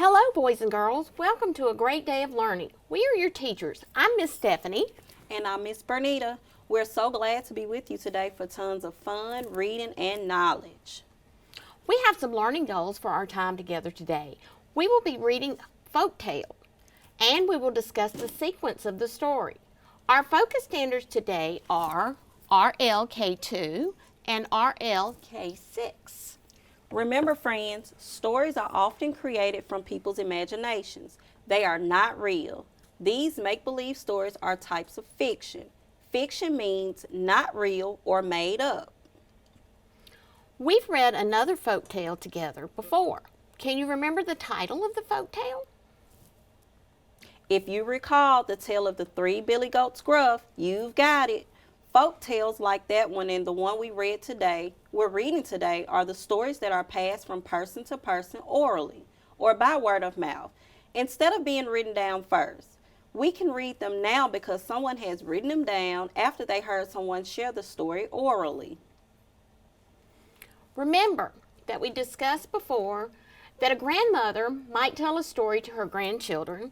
Hello, boys and girls. Welcome to a great day of learning. We are your teachers. I'm Miss Stephanie. And I'm Miss Bernita. We're so glad to be with you today for tons of fun, reading, and knowledge. We have some learning goals for our time together today. We will be reading folktale, and we will discuss the sequence of the story. Our focus standards today are RL.K.2 and RL.K.6. Remember, friends, stories are often created from people's imaginations. They are not real. These make-believe stories are types of fiction. Fiction means not real or made up. We've read another folktale together before. Can you remember the title of the folktale? If you recall the tale of the three billy goats gruff, you've got it. Folk tales like that one and the one we're reading today are the stories that are passed from person to person orally or by word of mouth instead of being written down first. We can read them now because someone has written them down after they heard someone share the story orally. Remember that we discussed before that a grandmother might tell a story to her grandchildren,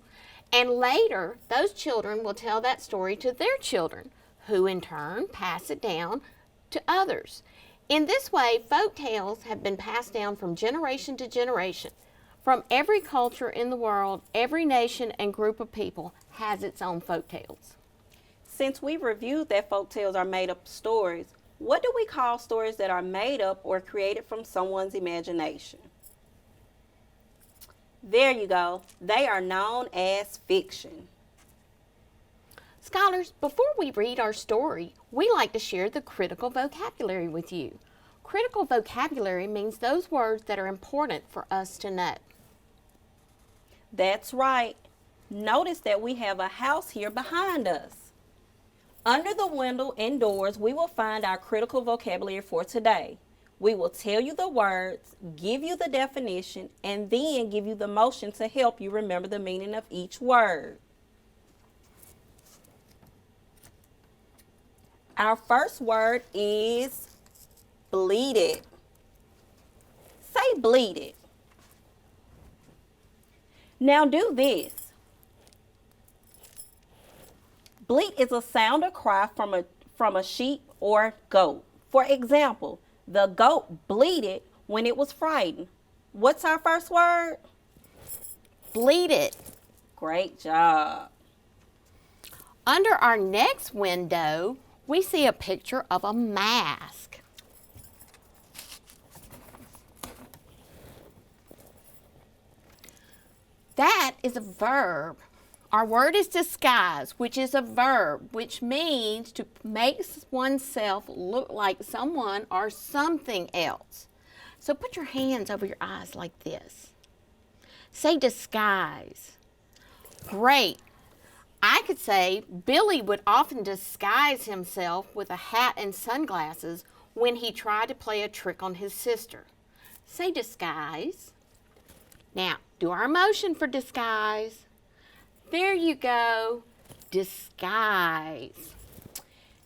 and later those children will tell that story to their children, who in turn pass it down to others. In this way, folk tales have been passed down from generation to generation. From every culture in the world, every nation and group of people has its own folk tales. Since we've reviewed that folk tales are made up stories, what do we call stories that are made up or created from someone's imagination? There you go. They are known as fiction. Scholars, before we read our story, we like to share the critical vocabulary with you. Critical vocabulary means those words that are important for us to know. That's right. Notice that we have a house here behind us. Under the window and doors, we will find our critical vocabulary for today. We will tell you the words, give you the definition, and then give you the motion to help you remember the meaning of each word. Our first word is bleated. Say bleated. Now do this. Bleat is a sound or cry from a sheep or goat. For example, the goat bleated when it was frightened. What's our first word? Bleated. Great job. Under our next window, we see a picture of a mask. That is a verb. Our word is disguise, which is a verb, which means to make oneself look like someone or something else. So put your hands over your eyes like this. Say disguise. Great. I could say Billy would often disguise himself with a hat and sunglasses when he tried to play a trick on his sister. Say disguise. Now, do our motion for disguise. There you go. Disguise.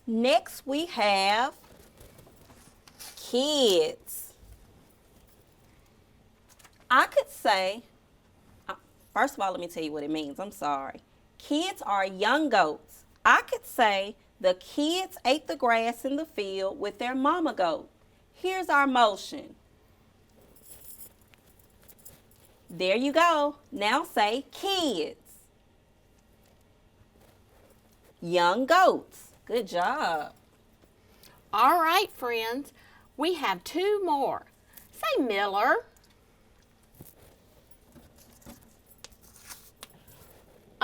Next we have kids. I could say, first of all, let me tell you what it means. I'm sorry. Kids are young goats. I could say the kids ate the grass in the field with their mama goat. Here's our motion. There you go. Now say kids. Young goats. Good job. All right, friends. We have two more. Say Miller.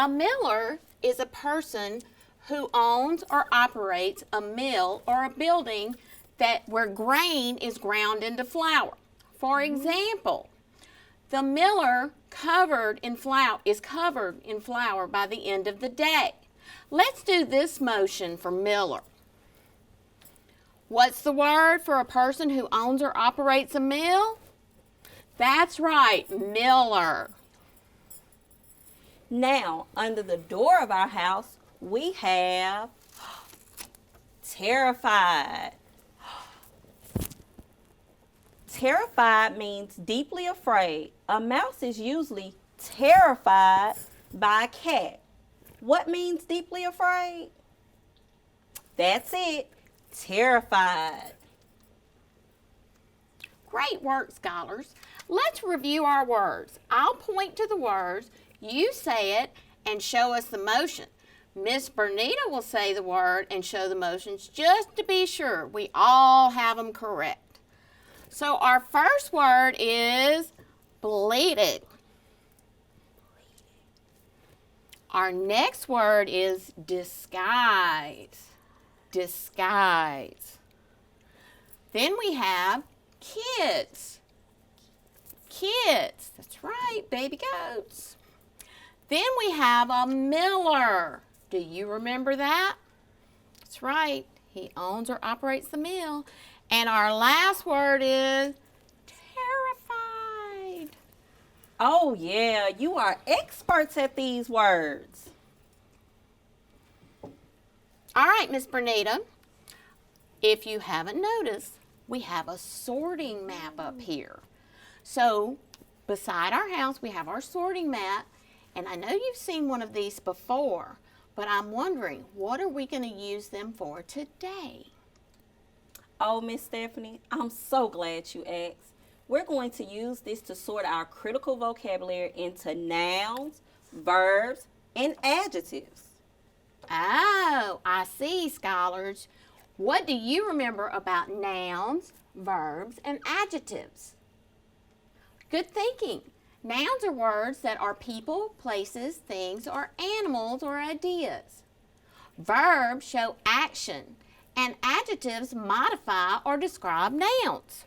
A miller is a person who owns or operates a mill or a building where grain is ground into flour. For example, the miller is covered in flour by the end of the day. Let's do this motion for miller. What's the word for a person who owns or operates a mill? That's right, miller. Now, under the door of our house, we have terrified. Terrified means deeply afraid. A mouse is usually Terrified by a cat. What means deeply afraid? That's it. Terrified. Great work, scholars. Let's review our words. I'll point to the words, you say it, and show us the motion. Miss Bernita will say the word and show the motions just to be sure we all have them correct. So our first word is bleated. Our next word is disguise. Disguise. Then we have kids. Kids. That's right, baby goats. Then we have a miller. Do you remember that? That's right. He owns or operates the mill. And our last word is terrified. Oh, yeah, you are experts at these words. All right, Miss Bernita. If you haven't noticed, we have a sorting map up here. So, beside our house, we have our sorting map. And I know you've seen one of these before, but I'm wondering, what are we going to use them for today? Oh, Miss Stephanie, I'm so glad you asked. We're going to use this to sort our critical vocabulary into nouns, verbs, and adjectives. Oh, I see, scholars. What do you remember about nouns, verbs, and adjectives? Good thinking. Nouns are words that are people, places, things, or animals or ideas. Verbs show action, and adjectives modify or describe nouns.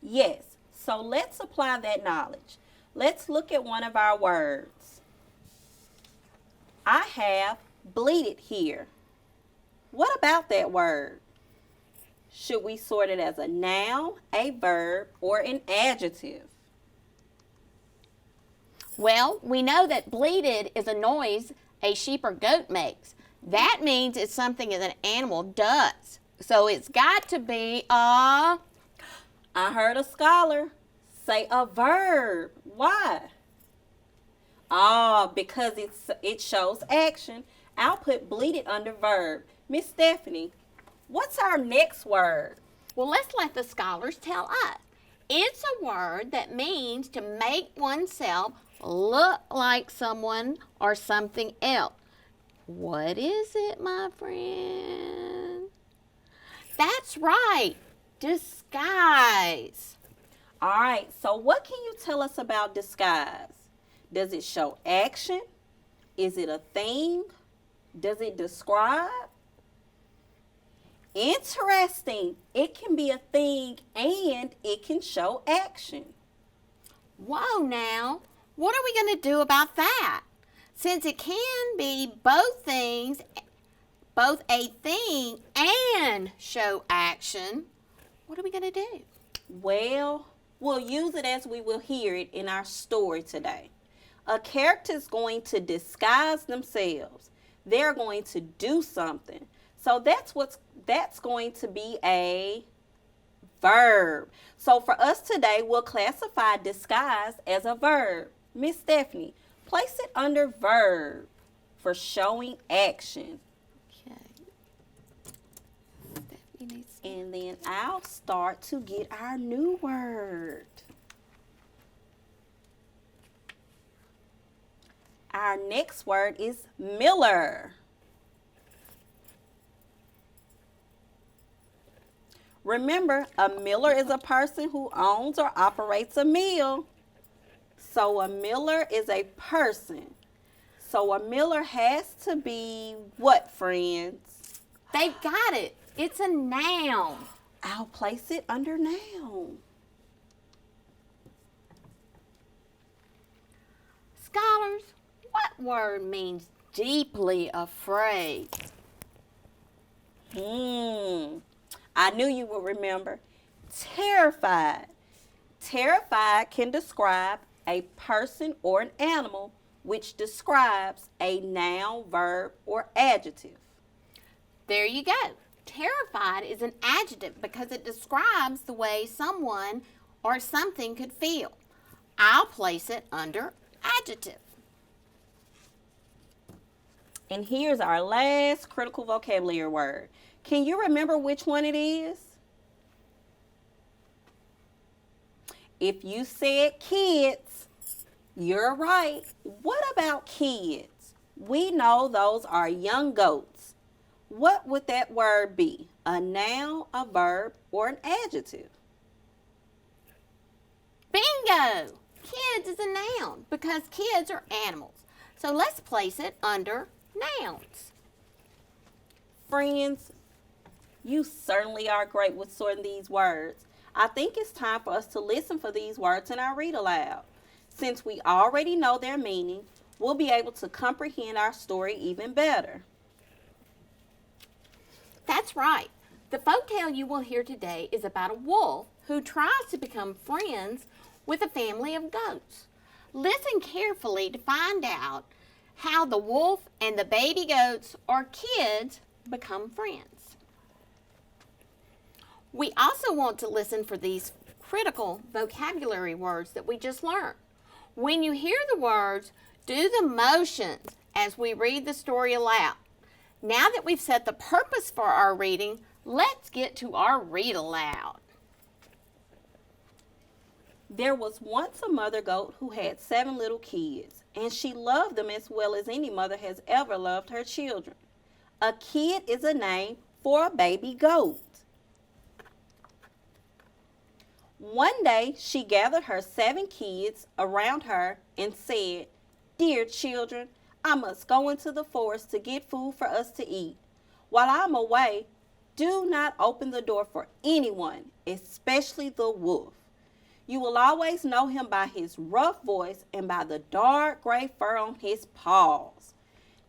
Yes, so let's apply that knowledge. Let's look at one of our words. I have bleated here. What about that word? Should we sort it as a noun, a verb, or an adjective? Well, we know that bleated is a noise a sheep or goat makes. That means it's something that an animal does. So it's got to be a... I heard a scholar say a verb. Why? Because it shows action. I'll put bleated under verb. Miss Stephanie, what's our next word? Well, let's let the scholars tell us. It's a word that means to make oneself look like someone or something else. What is it, my friend? That's right, disguise. All right, so what can you tell us about disguise? Does it show action? Is it a thing? Does it describe? Interesting. It can be a thing and it can show action. Whoa, now, what are we going to do about that? Since it can be both things, both a thing and show action, what are we going to do? Well, we'll use it as we will hear it in our story today. A character is going to disguise themselves. They're going to do something. So that's going to be a verb. So for us today, we'll classify disguise as a verb. Miss Stephanie, place it under verb for showing action. Okay. And then I'll start to get our new word. Our next word is miller. Remember, a miller is a person who owns or operates a mill. So a miller is a person. So a miller has to be what, friends? They've got it. It's a noun. I'll place it under noun. Scholars, what word means deeply afraid? I knew you would remember. Terrified. Terrified can describe a person or an animal, which describes a noun, verb, or adjective. There you go. Terrified is an adjective because it describes the way someone or something could feel. I'll place it under adjective. And here's our last critical vocabulary word. Can you remember which one it is? If you said kids, you're right. What about kids? We know those are young goats. What would that word be? A noun, a verb, or an adjective? Bingo! Kids is a noun because kids are animals. So let's place it under nouns. Friends, you certainly are great with sorting these words. I think it's time for us to listen for these words in our read aloud. Since we already know their meaning, we'll be able to comprehend our story even better. That's right. The folktale you will hear today is about a wolf who tries to become friends with a family of goats. Listen carefully to find out how the wolf and the baby goats or kids become friends. We also want to listen for these critical vocabulary words that we just learned. When you hear the words, do the motions as we read the story aloud. Now that we've set the purpose for our reading, let's get to our read aloud. There was once a mother goat who had 7 little kids, and she loved them as well as any mother has ever loved her children. A kid is a name for a baby goat. One day, she gathered her 7 kids around her and said, "Dear children, I must go into the forest to get food for us to eat. While I'm away, do not open the door for anyone, especially the wolf. You will always know him by his rough voice and by the dark gray fur on his paws."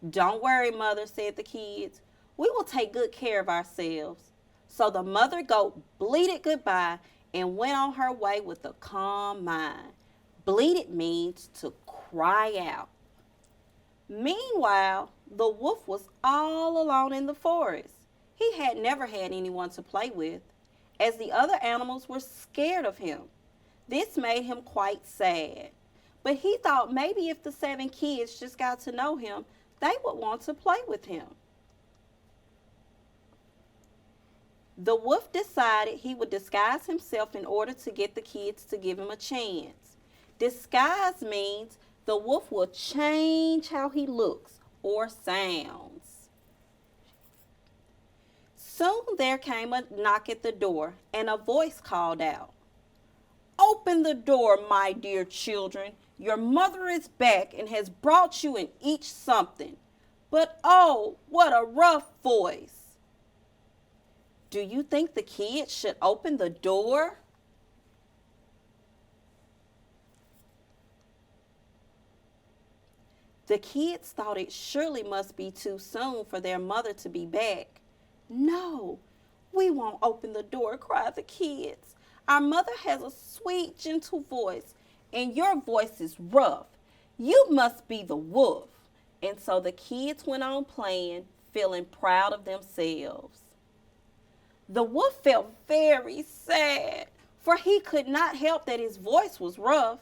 "Don't worry, Mother," said the kids. "We will take good care of ourselves." So the mother goat bleated goodbye and went on her way with a calm mind. Bleated means to cry out. Meanwhile, the wolf was all alone in the forest. He had never had anyone to play with, as the other animals were scared of him. This made him quite sad. But he thought maybe if the 7 kids just got to know him, they would want to play with him. The wolf decided he would disguise himself in order to get the kids to give him a chance. Disguise means the wolf will change how he looks or sounds. Soon there came a knock at the door, and a voice called out, "Open the door, my dear children. Your mother is back and has brought you and each something." But oh, what a rough voice. Do you think the kids should open the door? The kids thought it surely must be too soon for their mother to be back. "No, we won't open the door," cried the kids. "Our mother has a sweet, gentle voice, and your voice is rough. You must be the wolf." And so the kids went on playing, feeling proud of themselves. The wolf felt very sad, for he could not help that his voice was rough.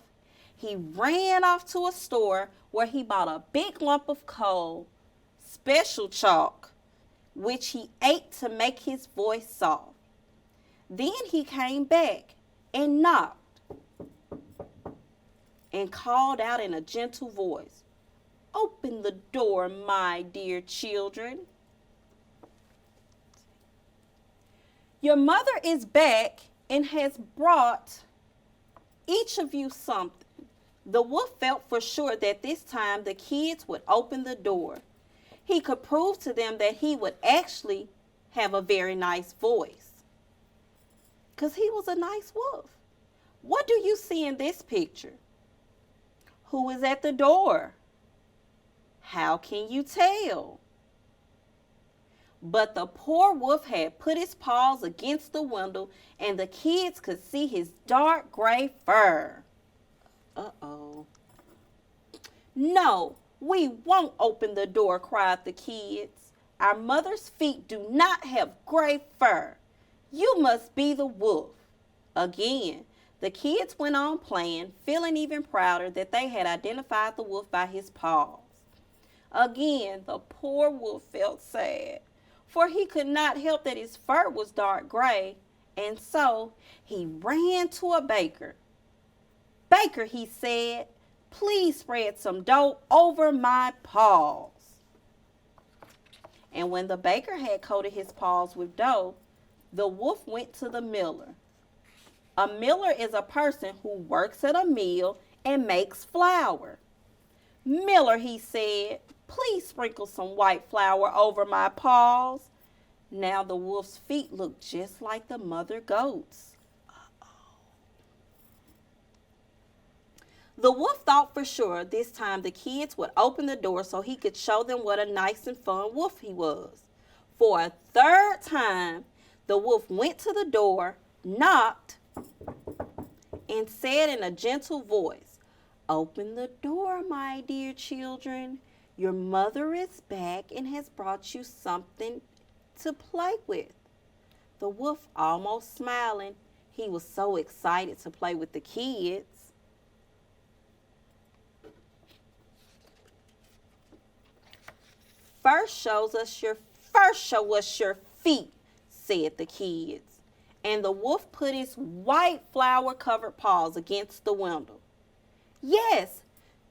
He ran off to a store where he bought a big lump of coal, special chalk, which he ate to make his voice soft. Then he came back and knocked and called out in a gentle voice, "Open the door, my dear children. Your mother is back and has brought each of you something." The wolf felt for sure that this time the kids would open the door. He could prove to them that he would actually have a very nice voice, because he was a nice wolf. What do you see in this picture? Who is at the door? How can you tell? But the poor wolf had put his paws against the window, and the kids could see his dark gray fur. Uh-oh. "No, we won't open the door," cried the kids. "Our mother's feet do not have gray fur. You must be the wolf." Again, The kids went on playing, feeling even prouder that they had identified the wolf by his paws. Again, the poor wolf felt sad, for he could not help that his fur was dark gray, and so he ran to a baker. "Baker," he said, "please spread some dough over my paws." And when the baker had coated his paws with dough, the wolf went to the miller. A miller is a person who works at a mill and makes flour. "Miller," he said, "please sprinkle some white flour over my paws." Now the wolf's feet looked just like the mother goat's. The wolf thought for sure this time the kids would open the door so he could show them what a nice and fun wolf he was. For a third time, the wolf went to the door, knocked, and said in a gentle voice, "Open the door, my dear children. Your mother is back and has brought you something to play with." The wolf almost smiling. He was so excited to play with the kids. First show us your feet," said the kids. And the wolf put his white flour-covered paws against the window. "Yes,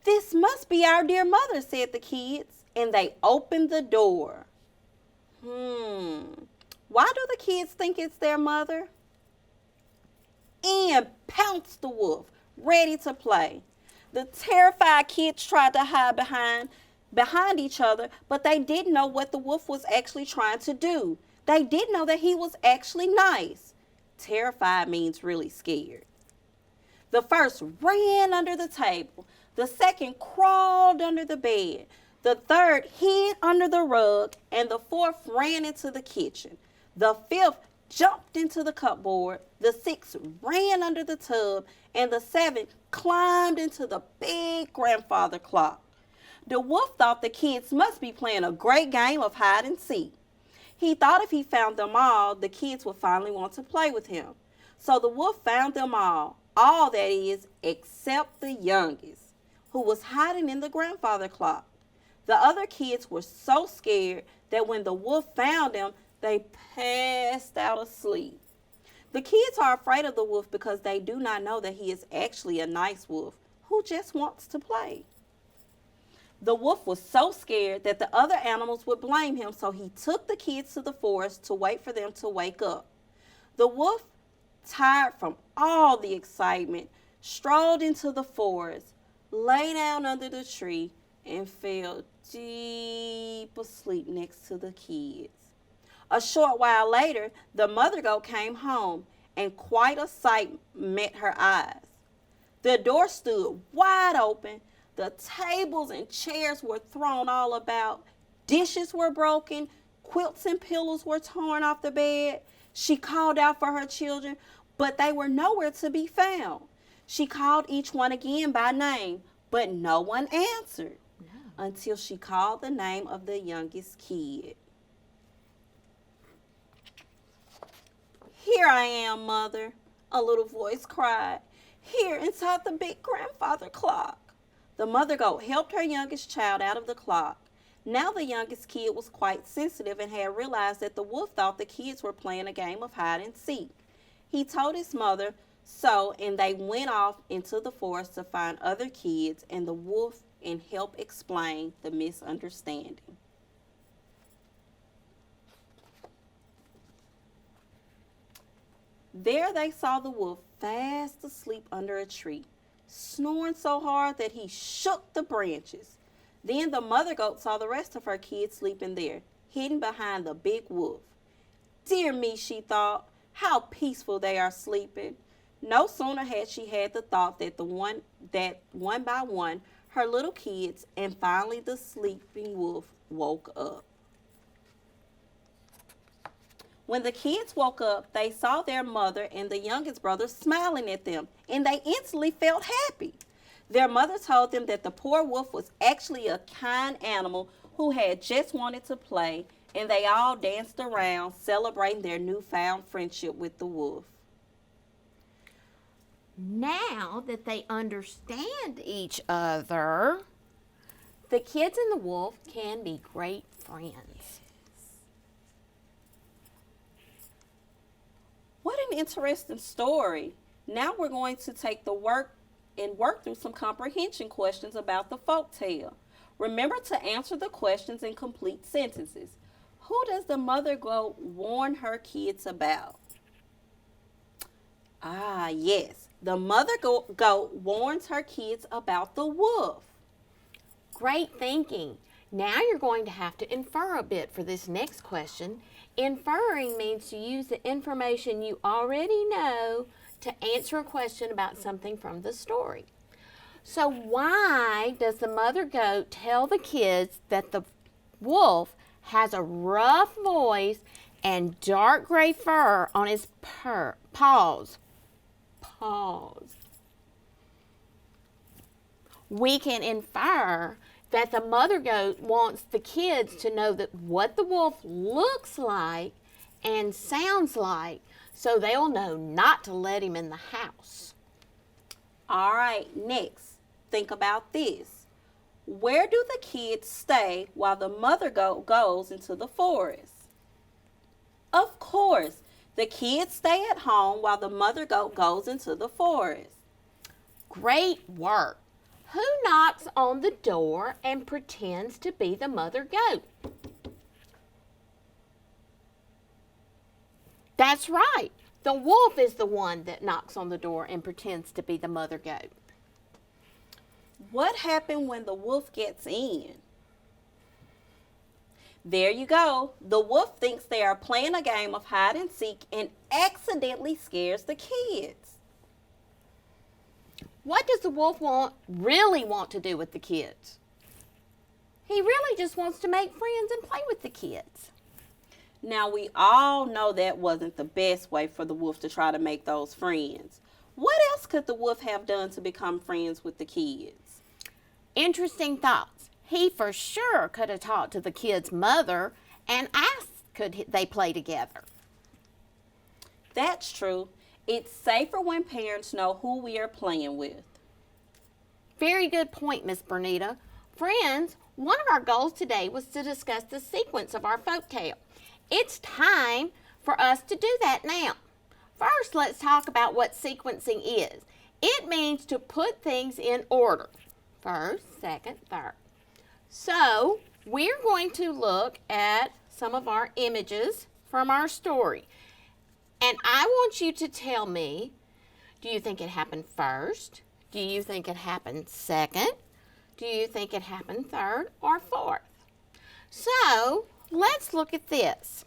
this must be our dear mother," said the kids, and they opened the door. Why do the kids think it's their mother? In pounced the wolf, ready to play. The terrified kids tried to hide behind each other, but they didn't know what the wolf was actually trying to do. They did know that he was actually nice. Terrified means really scared. The first ran under the table. The second crawled under the bed. The third hid under the rug. And the fourth ran into the kitchen. The fifth jumped into the cupboard. The sixth ran under the tub. And the seventh climbed into the big grandfather clock. The wolf thought the kids must be playing a great game of hide and seek. He thought if he found them all, the kids would finally want to play with him. So the wolf found them all that is, except the youngest, who was hiding in the grandfather clock. The other kids were so scared that when the wolf found them, they passed out asleep. The kids are afraid of the wolf because they do not know that he is actually a nice wolf who just wants to play. The wolf was so scared that the other animals would blame him, so he took the kids to the forest to wait for them to wake up. The wolf, tired from all the excitement, strolled into the forest, lay down under the tree, and fell deep asleep next to the kids. A short while later, the mother goat came home, and quite a sight met her eyes. The door stood wide open. The tables and chairs were thrown all about. Dishes were broken. Quilts and pillows were torn off the bed. She called out for her children, but they were nowhere to be found. She called each one again by name, but no one answered until she called the name of the youngest kid. "Here I am, Mother," a little voice cried. "Here inside the big grandfather clock." The mother goat helped her youngest child out of the clock. Now the youngest kid was quite sensitive and had realized that the wolf thought the kids were playing a game of hide and seek. He told his mother so, and they went off into the forest to find other kids and the wolf and help explain the misunderstanding. There they saw the wolf fast asleep under a tree, snoring so hard that he shook the branches. Then the mother goat saw the rest of her kids sleeping there, hidden behind the big wolf. "Dear me," she thought, "how peaceful they are sleeping." No sooner had she had the thought that one by one her little kids and finally the sleeping wolf woke up. When the kids woke up, they saw their mother and the youngest brother smiling at them, and they instantly felt happy. Their mother told them that the poor wolf was actually a kind animal who had just wanted to play, and they all danced around, celebrating their newfound friendship with the wolf. Now that they understand each other, the kids and the wolf can be great friends. What an interesting story. Now we're going to take the work through some comprehension questions about the folk tale. Remember to answer the questions in complete sentences. Who does the mother goat warn her kids about? Ah, yes. The mother goat warns her kids about the wolf. Great thinking. Now you're going to have to infer a bit for this next question. Inferring means to use the information you already know to answer a question about something from the story. So why does the mother goat tell the kids that the wolf has a rough voice and dark gray fur on his paws? We can infer that the mother goat wants the kids to know that what the wolf looks like and sounds like, so they'll know not to let him in the house. All right, next, think about this. Where do the kids stay while the mother goat goes into the forest? Of course, the kids stay at home while the mother goat goes into the forest. Great work. Who knocks on the door and pretends to be the mother goat? That's right. The wolf is the one that knocks on the door and pretends to be the mother goat. What happened when the wolf gets in? There you go. The wolf thinks they are playing a game of hide and seek and accidentally scares the kids. What does the wolf really want to do with the kids? He really just wants to make friends and play with the kids. Now, we all know that wasn't the best way for the wolf to try to make those friends. What else could the wolf have done to become friends with the kids? Interesting thoughts. He for sure could have talked to the kid's mother and asked could they play together. That's true. It's safer when parents know who we are playing with. Very good point, Miss Bernita. Friends, one of our goals today was to discuss the sequence of our folktale. It's time for us to do that now. First, let's talk about what sequencing is. It means to put things in order. First, second, third. So, we're going to look at some of our images from our story. And I want you to tell me, do you think it happened first? Do you think it happened second? Do you think it happened third or fourth? So, let's look at this.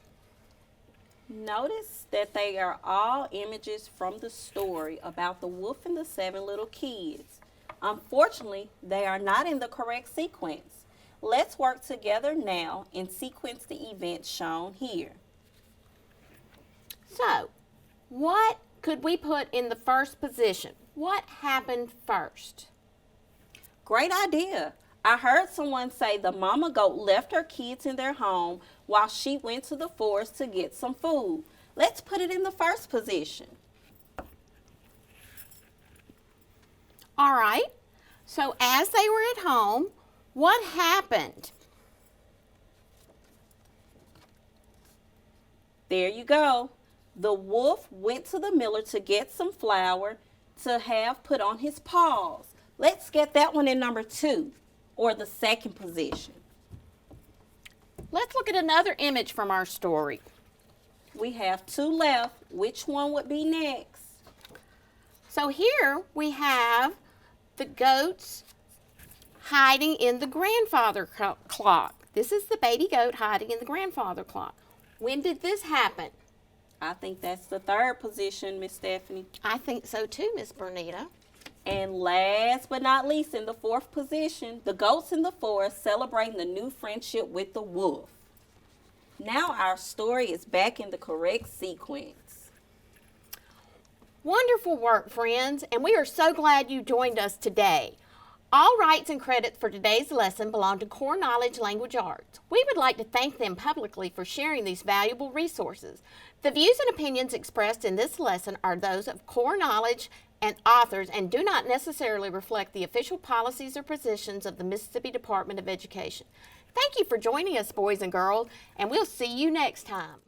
Notice that they are all images from the story about the wolf and the 7 little kids. Unfortunately, they are not in the correct sequence. Let's work together now and sequence the events shown here. So, what could we put in the first position? What happened first? Great idea. I heard someone say the mama goat left her kids in their home while she went to the forest to get some food. Let's put it in the first position. All right. So as they were at home, what happened? There you go. The wolf went to the miller to get some flour to have put on his paws. Let's get that one in number 2, or the second position. Let's look at another image from our story. We have 2 left. Which one would be next? So here we have the goats hiding in the grandfather clock. This is the baby goat hiding in the grandfather clock. When did this happen? I think that's the third position, Miss Stephanie. I think so too, Miss Bernita. And last but not least, in the fourth position, the goats in the forest celebrating the new friendship with the wolf. Now our story is back in the correct sequence. Wonderful work, friends, and we are so glad you joined us today. All rights and credits for today's lesson belong to Core Knowledge Language Arts. We would like to thank them publicly for sharing these valuable resources. The views and opinions expressed in this lesson are those of Core Knowledge and authors and do not necessarily reflect the official policies or positions of the Mississippi Department of Education. Thank you for joining us, boys and girls, and we'll see you next time.